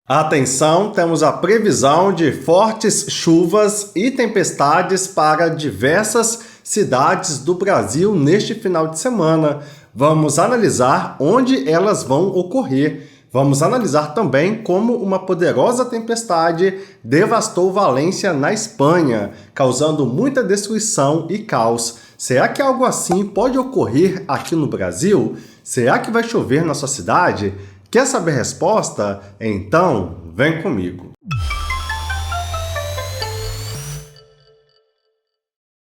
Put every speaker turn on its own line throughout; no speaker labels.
Atenção, temos a previsão de fortes chuvas e tempestades para diversas cidades do Brasil neste final de semana. Vamos analisar onde elas vão ocorrer. Vamos analisar também como uma poderosa tempestade devastou Valência, na Espanha, causando muita destruição e caos. Será que algo assim pode ocorrer aqui no Brasil? Será que vai chover na sua cidade? Quer saber a resposta? Então, vem comigo!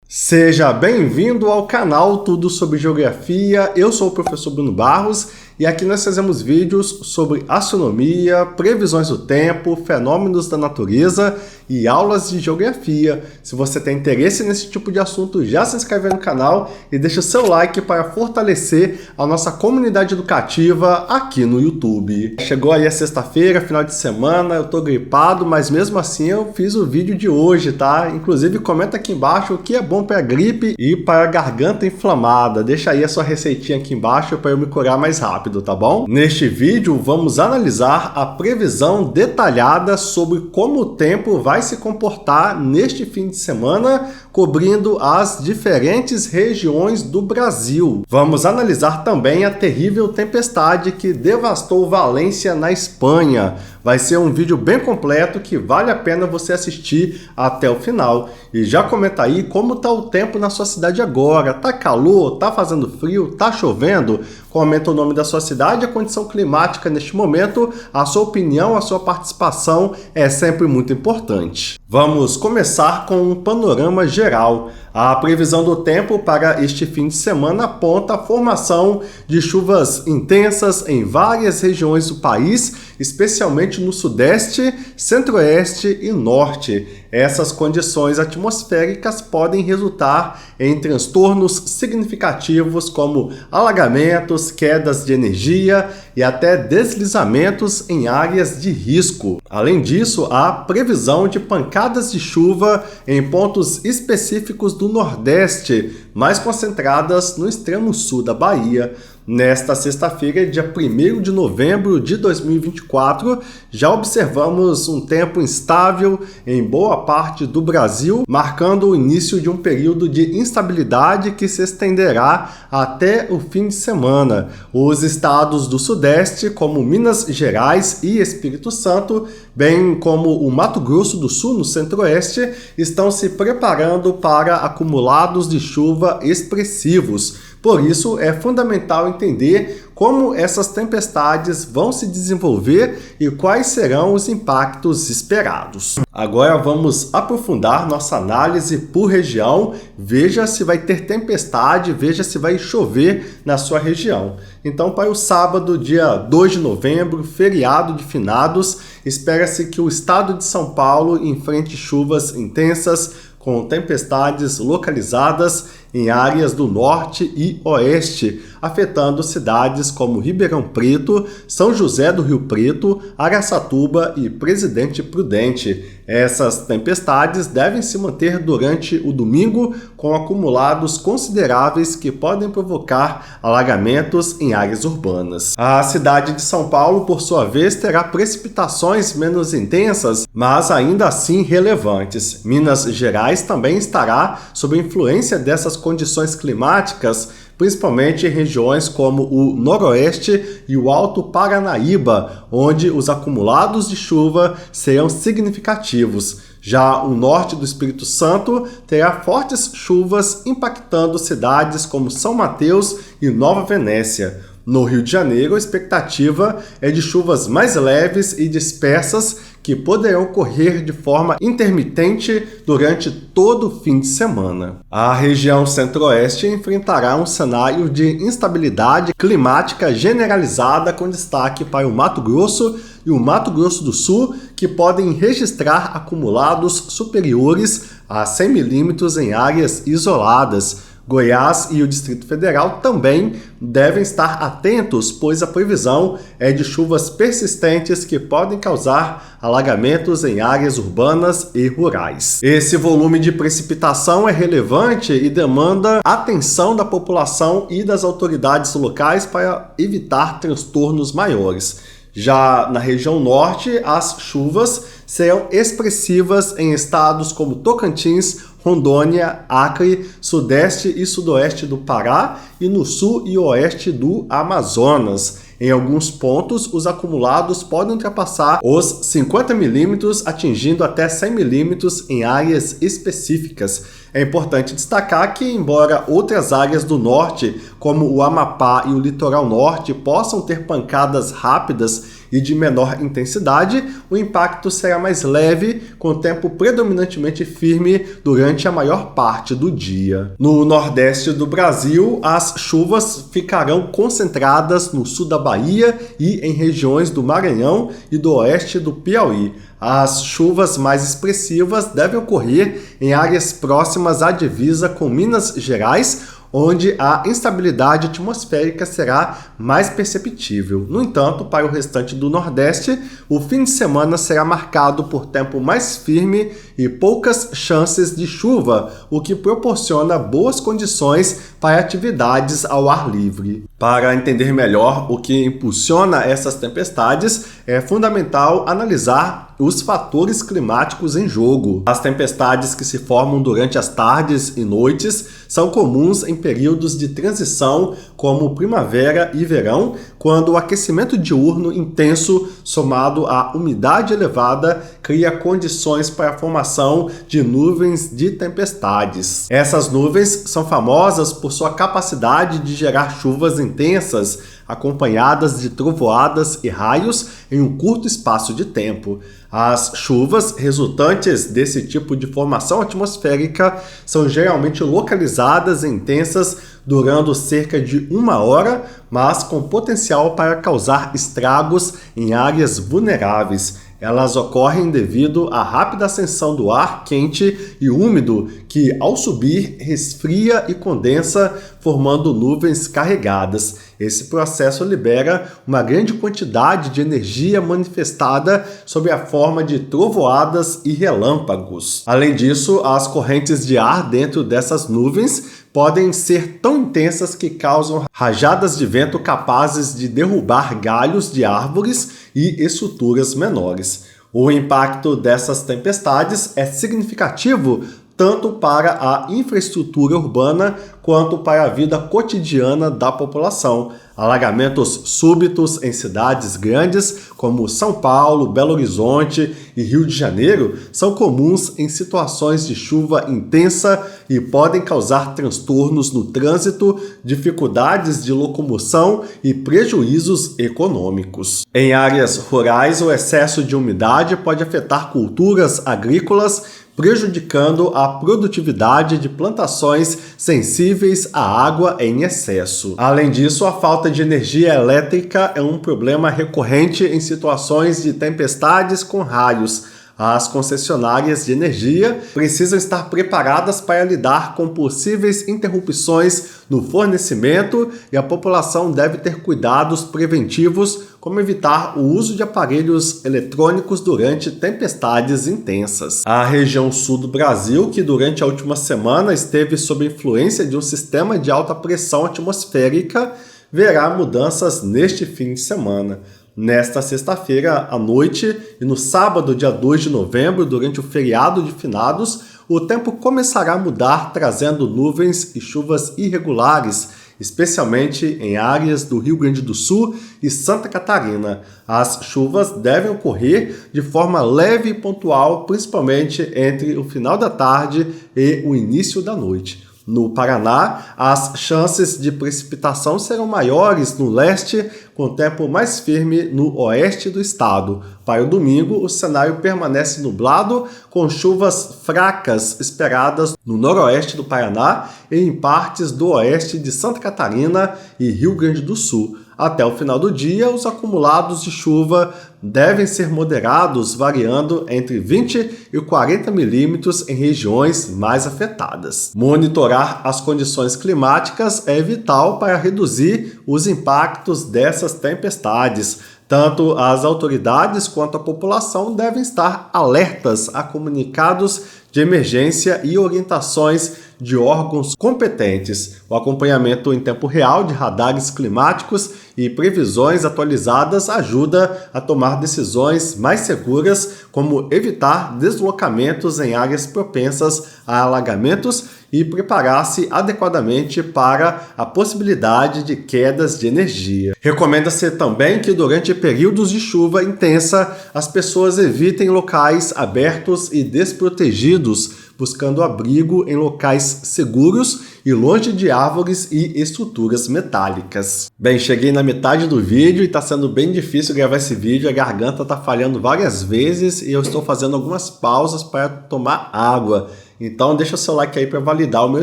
Seja bem-vindo ao canal Tudo sobre Geografia. Eu sou o professor Bruno Barros e aqui nós fazemos vídeos sobre astronomia, previsões do tempo, fenômenos da natureza e aulas de geografia. Se você tem interesse nesse tipo de assunto, já se inscreve no canal e deixa o seu like para fortalecer a nossa comunidade educativa aqui no YouTube. Chegou aí a sexta-feira, final de semana, eu tô gripado, mas mesmo assim eu fiz o vídeo de hoje, tá? Inclusive comenta aqui embaixo o que é bom para a gripe e para a garganta inflamada. Deixa aí a sua receitinha aqui embaixo para eu me curar mais rápido, tá bom? Neste vídeo vamos analisar a previsão detalhada sobre como o tempo vai se comportar neste fim de semana, cobrindo as diferentes regiões do Brasil. Vamos analisar também a terrível tempestade que devastou Valência, na Espanha. Vai ser um vídeo bem completo que vale a pena você assistir até o final. E já comenta aí como tá o tempo na sua cidade agora. Tá calor? Tá fazendo frio? Tá chovendo? Comenta o nome da sua cidade, a condição climática neste momento, a sua opinião, a sua participação é sempre muito importante. Vamos começar com um panorama geral. A previsão do tempo para este fim de semana aponta a formação de chuvas intensas em várias regiões do país, especialmente no sudeste, centro-oeste e norte. Essas condições atmosféricas podem resultar em transtornos significativos como alagamentos, quedas de energia e até deslizamentos em áreas de risco. Além disso, há previsão de pancadas de chuva em pontos específicos do Nordeste, mais concentradas no extremo sul da Bahia. Nesta sexta-feira, dia 1º de novembro de 2024, já observamos um tempo instável em boa parte do Brasil, marcando o início de um período de instabilidade que se estenderá até o fim de semana. Os estados do Sudeste, como Minas Gerais e Espírito Santo, bem como o Mato Grosso do Sul, no Centro-Oeste, estão se preparando para acumulados de chuva expressivos. Por isso, é fundamental entender como essas tempestades vão se desenvolver e quais serão os impactos esperados. Agora vamos aprofundar nossa análise por região. Veja se vai ter tempestade, veja se vai chover na sua região. Então, para o sábado, dia 2 de novembro, feriado de finados, espera-se que o estado de São Paulo enfrente chuvas intensas com tempestades localizadas em áreas do norte e oeste, afetando cidades como Ribeirão Preto, São José do Rio Preto, Araçatuba e Presidente Prudente. Essas tempestades devem se manter durante o domingo, com acumulados consideráveis que podem provocar alagamentos em áreas urbanas. A cidade de São Paulo, por sua vez, terá precipitações menos intensas, mas ainda assim relevantes. Minas Gerais também estará sob influência dessas condições climáticas, principalmente em regiões como o Noroeste e o Alto Paranaíba, onde os acumulados de chuva serão significativos. Já o norte do Espírito Santo terá fortes chuvas impactando cidades como São Mateus e Nova Venécia. No Rio de Janeiro, a expectativa é de chuvas mais leves e dispersas que poderão ocorrer de forma intermitente durante todo o fim de semana. A região centro-oeste enfrentará um cenário de instabilidade climática generalizada com destaque para o Mato Grosso e o Mato Grosso do Sul, que podem registrar acumulados superiores a 100 milímetros em áreas isoladas. Goiás e o Distrito Federal também devem estar atentos, pois a previsão é de chuvas persistentes que podem causar alagamentos em áreas urbanas e rurais. Esse volume de precipitação é relevante e demanda atenção da população e das autoridades locais para evitar transtornos maiores. Já na região norte, as chuvas serão expressivas em estados como Tocantins, Rondônia, Acre, sudeste e sudoeste do Pará e no sul e oeste do Amazonas. Em alguns pontos, os acumulados podem ultrapassar os 50 milímetros, atingindo até 100 milímetros em áreas específicas. É importante destacar que, embora outras áreas do norte, como o Amapá e o litoral norte, possam ter pancadas rápidas e de menor intensidade, o impacto será mais leve, com tempo predominantemente firme durante a maior parte do dia. No nordeste do Brasil, as chuvas ficarão concentradas no sul da Bahia e em regiões do Maranhão e do oeste do Piauí. As chuvas mais expressivas devem ocorrer em áreas próximas à divisa com Minas Gerais, onde a instabilidade atmosférica será mais perceptível. No entanto, para o restante do Nordeste, o fim de semana será marcado por tempo mais firme e poucas chances de chuva, o que proporciona boas condições para atividades ao ar livre. Para entender melhor o que impulsiona essas tempestades, é fundamental analisar os fatores climáticos em jogo. As tempestades que se formam durante as tardes e noites são comuns em períodos de transição como primavera e verão, quando o aquecimento diurno intenso somado à umidade elevada cria condições para a formação de nuvens de tempestades. Essas nuvens são famosas por sua capacidade de gerar chuvas intensas, acompanhadas de trovoadas e raios em um curto espaço de tempo. As chuvas resultantes desse tipo de formação atmosférica são geralmente localizadas e intensas, durando cerca de 1 hora, mas com potencial para causar estragos em áreas vulneráveis. Elas ocorrem devido à rápida ascensão do ar quente e úmido, que, ao subir, resfria e condensa, formando nuvens carregadas. Esse processo libera uma grande quantidade de energia manifestada sob a forma de trovoadas e relâmpagos. Além disso, as correntes de ar dentro dessas nuvens podem ser tão intensas que causam rajadas de vento capazes de derrubar galhos de árvores e estruturas menores. O impacto dessas tempestades é significativo tanto para a infraestrutura urbana quanto para a vida cotidiana da população. Alagamentos súbitos em cidades grandes como São Paulo, Belo Horizonte e Rio de Janeiro são comuns em situações de chuva intensa e podem causar transtornos no trânsito, dificuldades de locomoção e prejuízos econômicos. Em áreas rurais, o excesso de umidade pode afetar culturas agrícolas, prejudicando a produtividade de plantações sensíveis à água em excesso. Além disso, a falta de energia elétrica é um problema recorrente em situações de tempestades com raios. As concessionárias de energia precisam estar preparadas para lidar com possíveis interrupções no fornecimento e a população deve ter cuidados preventivos, como evitar o uso de aparelhos eletrônicos durante tempestades intensas. A região sul do Brasil, que durante a última semana esteve sob influência de um sistema de alta pressão atmosférica, verá mudanças neste fim de semana. Nesta sexta-feira à noite e no sábado, dia 2 de novembro, durante o feriado de finados, o tempo começará a mudar, trazendo nuvens e chuvas irregulares, especialmente em áreas do Rio Grande do Sul e Santa Catarina. As chuvas devem ocorrer de forma leve e pontual, principalmente entre o final da tarde e o início da noite. No Paraná, as chances de precipitação serão maiores no leste, com tempo mais firme no oeste do estado. Para o domingo, o cenário permanece nublado, com chuvas fracas esperadas no noroeste do Paraná e em partes do oeste de Santa Catarina e Rio Grande do Sul. Até o final do dia, os acumulados de chuva devem ser moderados, variando entre 20 e 40 milímetros em regiões mais afetadas. Monitorar as condições climáticas é vital para reduzir os impactos dessas tempestades. Tanto as autoridades quanto a população devem estar alertas a comunicados de emergência e orientações de órgãos competentes. O acompanhamento em tempo real de radares climáticos e previsões atualizadas ajuda a tomar decisões mais seguras, como evitar deslocamentos em áreas propensas a alagamentos e preparar-se adequadamente para a possibilidade de quedas de energia. Recomenda-se também que durante períodos de chuva intensa as pessoas evitem locais abertos e desprotegidos, buscando abrigo em locais seguros e longe de árvores e estruturas metálicas. Bem, cheguei na metade do vídeo e está sendo bem difícil gravar esse vídeo, a garganta está falhando várias vezes e eu estou fazendo algumas pausas para tomar água. Então deixa o seu like aí para validar o meu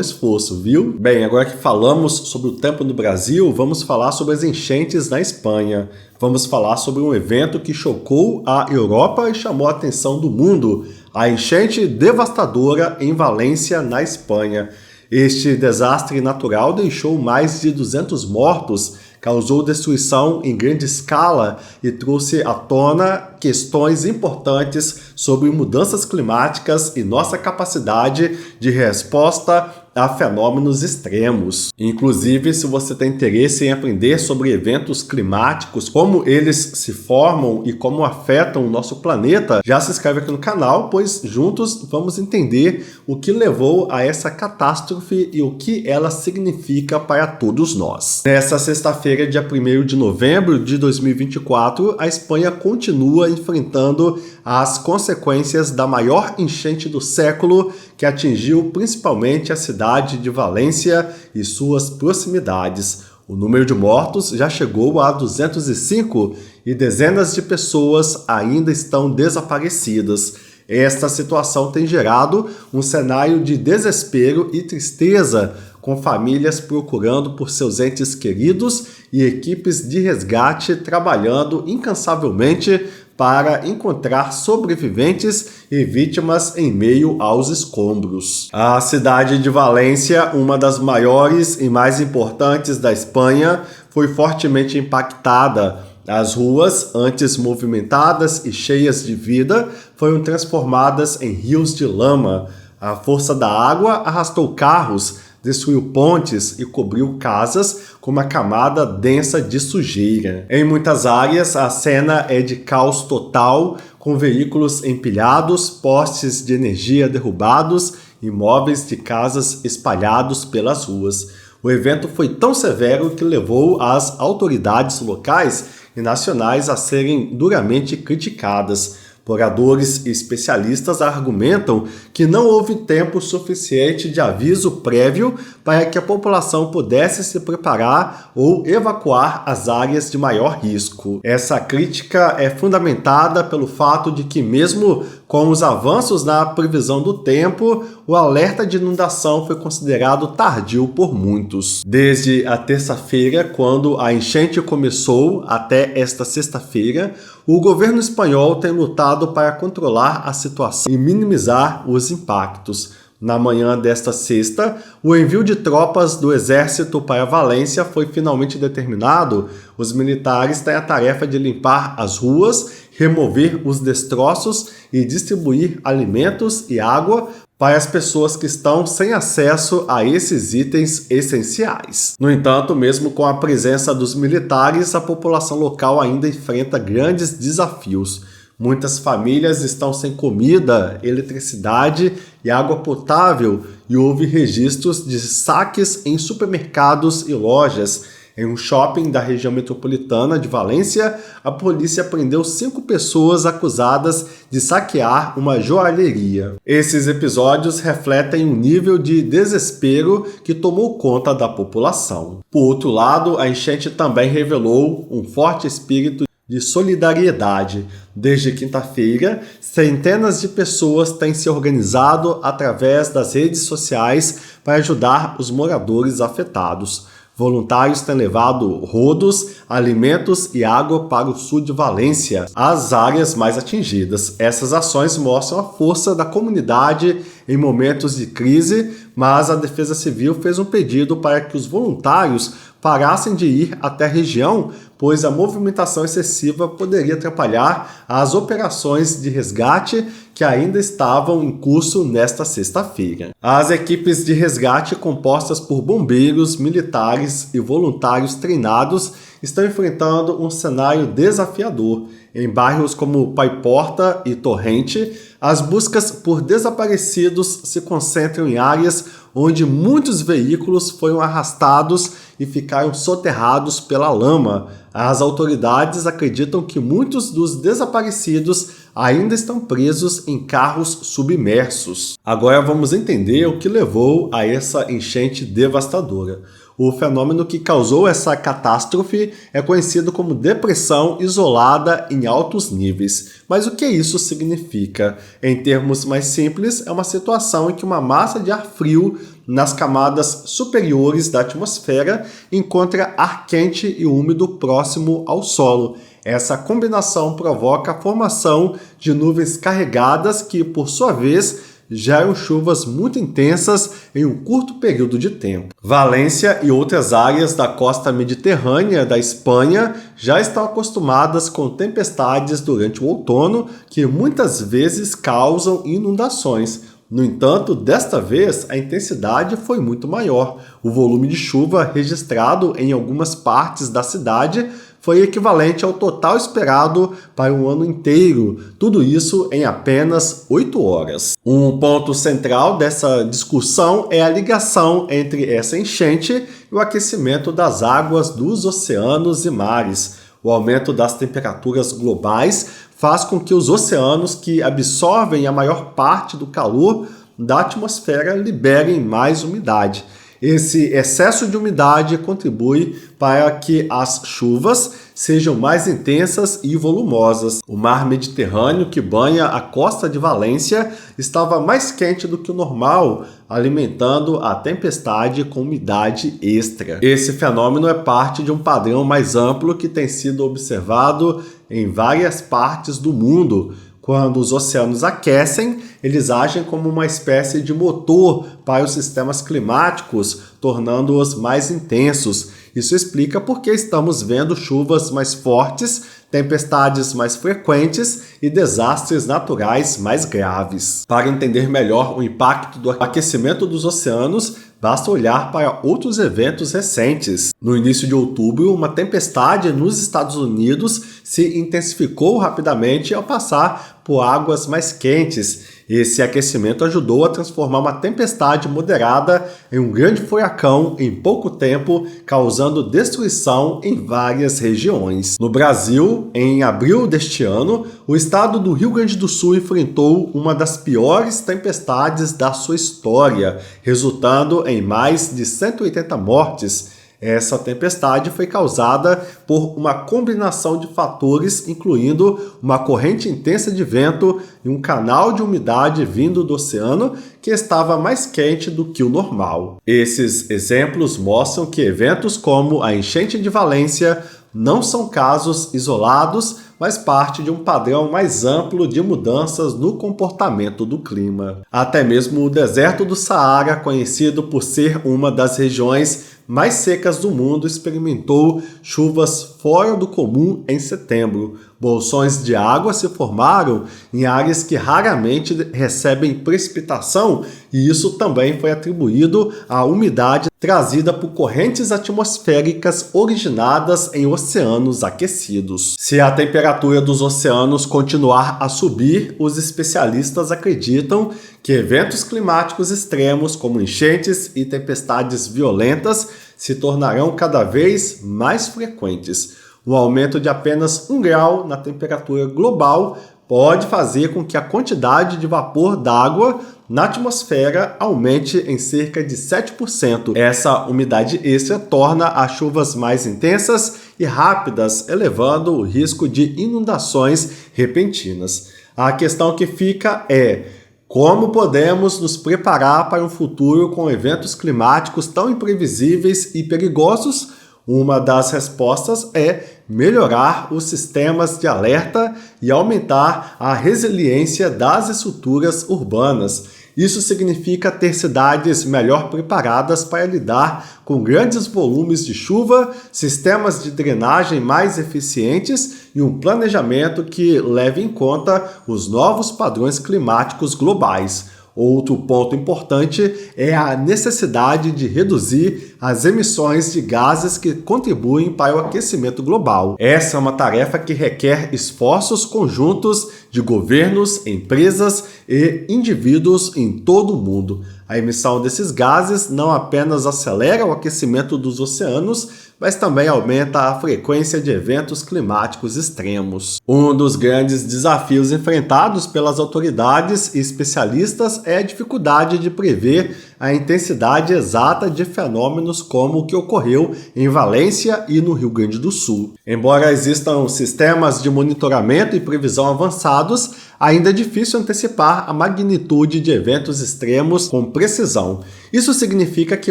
esforço, viu? Bem, agora que falamos sobre o tempo no Brasil, vamos falar sobre as enchentes na Espanha. Vamos falar sobre um evento que chocou a Europa e chamou a atenção do mundo. A enchente devastadora em Valência, na Espanha. Este desastre natural deixou mais de 200 mortos, causou destruição em grande escala e trouxe à tona questões importantes sobre mudanças climáticas e nossa capacidade de resposta a fenômenos extremos. Inclusive, se você tem interesse em aprender sobre eventos climáticos, como eles se formam e como afetam o nosso planeta, já se inscreve aqui no canal, pois juntos vamos entender o que levou a essa catástrofe e o que ela significa para todos nós. Nesta sexta-feira, dia 1º de novembro de 2024, a Espanha continua enfrentando as consequências da maior enchente do século, que atingiu principalmente a cidade de Valência e suas proximidades. O número de mortos já chegou a 205 e dezenas de pessoas ainda estão desaparecidas. Esta situação tem gerado um cenário de desespero e tristeza, com famílias procurando por seus entes queridos e equipes de resgate trabalhando incansavelmente para encontrar sobreviventes e vítimas em meio aos escombros. A cidade de Valência, uma das maiores e mais importantes da Espanha, foi fortemente impactada. As ruas, antes movimentadas e cheias de vida, foram transformadas em rios de lama. A força da água arrastou carros, destruiu pontes e cobriu casas com uma camada densa de sujeira. Em muitas áreas, a cena é de caos total, com veículos empilhados, postes de energia derrubados e móveis de casas espalhados pelas ruas. O evento foi tão severo que levou as autoridades locais e nacionais a serem duramente criticadas. Moradores e especialistas argumentam que não houve tempo suficiente de aviso prévio para que a população pudesse se preparar ou evacuar as áreas de maior risco. Essa crítica é fundamentada pelo fato de que, mesmo com os avanços na previsão do tempo, o alerta de inundação foi considerado tardio por muitos. Desde a terça-feira, quando a enchente começou, até esta sexta-feira, o governo espanhol tem lutado para controlar a situação e minimizar os impactos. Na manhã desta sexta, o envio de tropas do exército para Valência foi finalmente determinado. Os militares têm a tarefa de limpar as ruas, remover os destroços e distribuir alimentos e água para as pessoas que estão sem acesso a esses itens essenciais. No entanto, mesmo com a presença dos militares, a população local ainda enfrenta grandes desafios. Muitas famílias estão sem comida, eletricidade e água potável, e houve registros de saques em supermercados e lojas. Em um shopping da região metropolitana de Valência, a polícia prendeu 5 pessoas acusadas de saquear uma joalheria. Esses episódios refletem um nível de desespero que tomou conta da população. Por outro lado, a enchente também revelou um forte espírito de solidariedade. Desde quinta-feira, centenas de pessoas têm se organizado através das redes sociais para ajudar os moradores afetados. Voluntários têm levado rodos, alimentos e água para o sul de Valência, as áreas mais atingidas. Essas ações mostram a força da comunidade em momentos de crise, mas a Defesa Civil fez um pedido para que os voluntários parassem de ir até a região, pois a movimentação excessiva poderia atrapalhar as operações de resgate que ainda estavam em curso nesta sexta-feira. As equipes de resgate, compostas por bombeiros, militares e voluntários treinados, estão enfrentando um cenário desafiador. Em bairros como Paiporta e Torrente, as buscas por desaparecidos se concentram em áreas onde muitos veículos foram arrastados e ficaram soterrados pela lama. As autoridades acreditam que muitos dos desaparecidos ainda estão presos em carros submersos. Agora vamos entender o que levou a essa enchente devastadora. O fenômeno que causou essa catástrofe é conhecido como depressão isolada em altos níveis. Mas o que isso significa? Em termos mais simples, é uma situação em que uma massa de ar frio nas camadas superiores da atmosfera encontra ar quente e úmido próximo ao solo. Essa combinação provoca a formação de nuvens carregadas que, por sua vez, geram chuvas muito intensas em um curto período de tempo. Valência e outras áreas da costa mediterrânea da Espanha já estão acostumadas com tempestades durante o outono que muitas vezes causam inundações. No entanto, desta vez, a intensidade foi muito maior. O volume de chuva registrado em algumas partes da cidade foi equivalente ao total esperado para um ano inteiro, tudo isso em apenas 8 horas. Um ponto central dessa discussão é a ligação entre essa enchente e o aquecimento das águas dos oceanos e mares. O aumento das temperaturas globais faz com que os oceanos, que absorvem a maior parte do calor da atmosfera, liberem mais umidade. Esse excesso de umidade contribui para que as chuvas sejam mais intensas e volumosas. O mar Mediterrâneo, que banha a costa de Valência, estava mais quente do que o normal, alimentando a tempestade com umidade extra. Esse fenômeno é parte de um padrão mais amplo que tem sido observado em várias partes do mundo. Quando os oceanos aquecem, eles agem como uma espécie de motor para os sistemas climáticos, tornando-os mais intensos. Isso explica por que estamos vendo chuvas mais fortes, tempestades mais frequentes e desastres naturais mais graves. Para entender melhor o impacto do aquecimento dos oceanos, basta olhar para outros eventos recentes. No início de outubro, uma tempestade nos Estados Unidos se intensificou rapidamente ao passar por águas mais quentes. Esse aquecimento ajudou a transformar uma tempestade moderada em um grande furacão em pouco tempo, causando destruição em várias regiões. No Brasil, em abril deste ano, o estado do Rio Grande do Sul enfrentou uma das piores tempestades da sua história, resultando em mais de 180 mortes. Essa tempestade foi causada por uma combinação de fatores, incluindo uma corrente intensa de vento e um canal de umidade vindo do oceano que estava mais quente do que o normal. Esses exemplos mostram que eventos como a enchente de Valência não são casos isolados, mas parte de um padrão mais amplo de mudanças no comportamento do clima. Até mesmo o deserto do Saara, conhecido por ser uma das regiões mais secas do mundo, experimentou chuvas fora do comum em setembro. Bolsões de água se formaram em áreas que raramente recebem precipitação, e isso também foi atribuído à umidade trazida por correntes atmosféricas originadas em oceanos aquecidos. Se a temperatura dos oceanos continuar a subir, os especialistas acreditam que eventos climáticos extremos, como enchentes e tempestades violentas, se tornarão cada vez mais frequentes. Um aumento de apenas 1 grau na temperatura global pode fazer com que a quantidade de vapor d'água na atmosfera aumente em cerca de 7%. Essa umidade extra torna as chuvas mais intensas e rápidas, elevando o risco de inundações repentinas. A questão que fica é: como podemos nos preparar para um futuro com eventos climáticos tão imprevisíveis e perigosos? Uma das respostas é melhorar os sistemas de alerta e aumentar a resiliência das estruturas urbanas. Isso significa ter cidades melhor preparadas para lidar com grandes volumes de chuva, sistemas de drenagem mais eficientes e um planejamento que leve em conta os novos padrões climáticos globais. Outro ponto importante é a necessidade de reduzir as emissões de gases que contribuem para o aquecimento global. Essa é uma tarefa que requer esforços conjuntos de governos, empresas e indivíduos em todo o mundo. A emissão desses gases não apenas acelera o aquecimento dos oceanos, mas também aumenta a frequência de eventos climáticos extremos. Um dos grandes desafios enfrentados pelas autoridades e especialistas é a dificuldade de prever a intensidade exata de fenômenos como o que ocorreu em Valência e no Rio Grande do Sul. Embora existam sistemas de monitoramento e previsão avançados, ainda é difícil antecipar a magnitude de eventos extremos com precisão. Isso significa que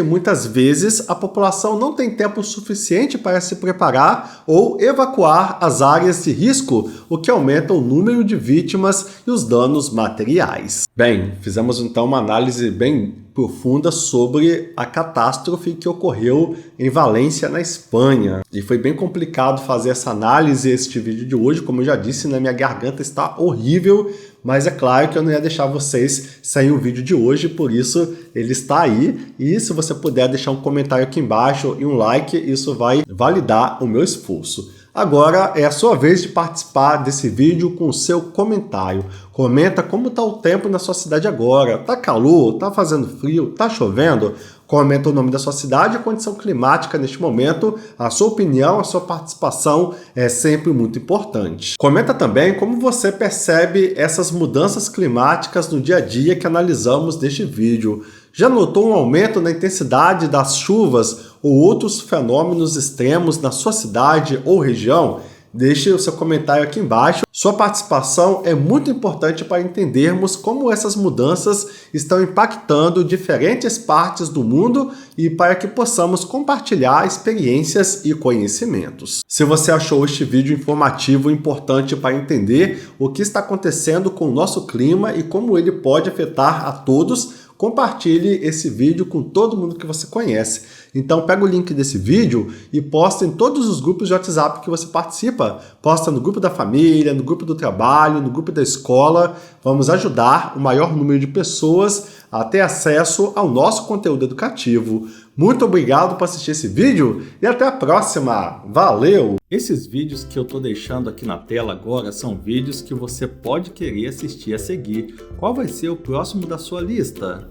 muitas vezes a população não tem tempo suficiente para se preparar ou evacuar as áreas de risco, o que aumenta o número de vítimas e os danos materiais. Bem, fizemos então uma análise bem profunda sobre a catástrofe que ocorreu em Valência, na Espanha. E foi bem complicado fazer essa análise, este vídeo de hoje, como eu já disse, minha garganta está horrível, mas é claro que eu não ia deixar vocês sem o vídeo de hoje, por isso ele está aí. E se você puder deixar um comentário aqui embaixo e um like, isso vai validar o meu esforço. Agora é a sua vez de participar desse vídeo com o seu comentário. Comenta como está o tempo na sua cidade agora. Tá calor? Tá fazendo frio? Tá chovendo? Comenta o nome da sua cidade e a condição climática neste momento. A sua opinião, a sua participação é sempre muito importante. Comenta também como você percebe essas mudanças climáticas no dia a dia que analisamos neste vídeo. Já notou um aumento na intensidade das chuvas ou outros fenômenos extremos na sua cidade ou região? Deixe o seu comentário aqui embaixo. Sua participação é muito importante para entendermos como essas mudanças estão impactando diferentes partes do mundo e para que possamos compartilhar experiências e conhecimentos. Se você achou este vídeo informativo e importante para entender o que está acontecendo com o nosso clima e como ele pode afetar a todos, compartilhe esse vídeo com todo mundo que você conhece. Então pega o link desse vídeo e posta em todos os grupos de WhatsApp que você participa. Posta no grupo da família, no grupo do trabalho, no grupo da escola. Vamos ajudar o maior número de pessoas a ter acesso ao nosso conteúdo educativo. Muito obrigado por assistir esse vídeo e até a próxima. Valeu! Esses vídeos que eu estou deixando aqui na tela agora são vídeos que você pode querer assistir a seguir. Qual vai ser o próximo da sua lista?